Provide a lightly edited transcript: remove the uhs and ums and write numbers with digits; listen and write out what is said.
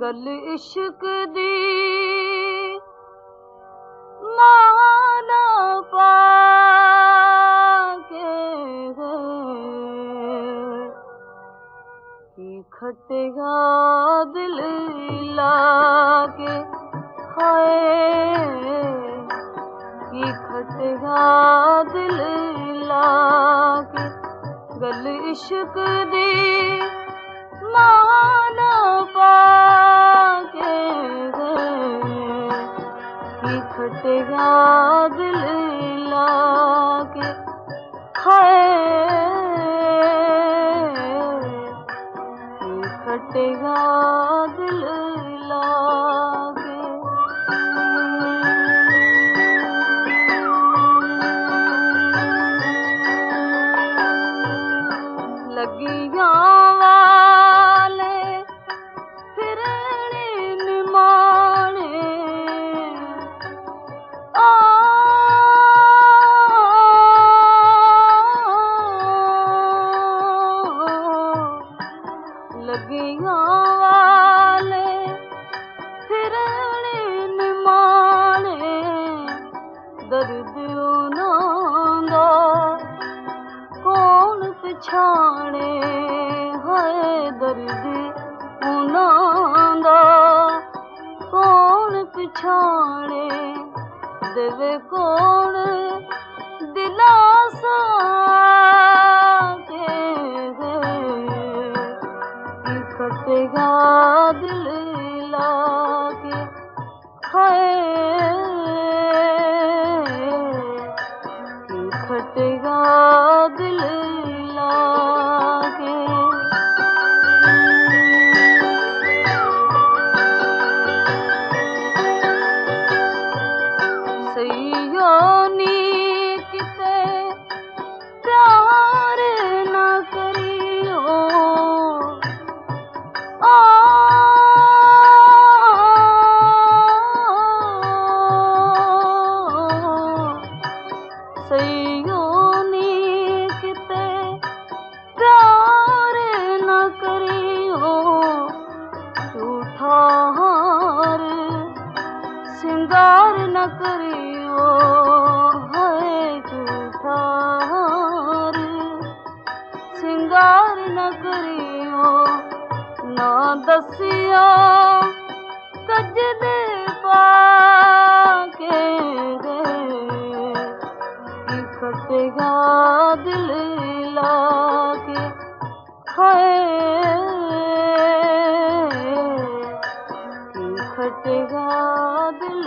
गल इश्क दी माला पाके की खटेगा दिल लाके हाय की खटेगा दिल लाके गल इश्क दी माला पाके की खटेगा दिल लाके हाय की खटेगा दिल लाके लगिया वाले फिरने निमाने लगिया वाले फिरने निमाने दर्द उन्हां दा कौन पछाणे हाय दर्द उन्हां दा कौन पछाणे देवे कौन दिलासा के की खटेगा दिल लाके हाय की खटेगा दिल लाके सैयोनी किते प्यार न करियो सैयोनी किते प्यार न करियो झूठा हार सिंगार न करियो हाय झूठा हार सिंगार न करियो ना दसिया कजले पाके की खटेगा दिल लाके हाय की खटेगा दिल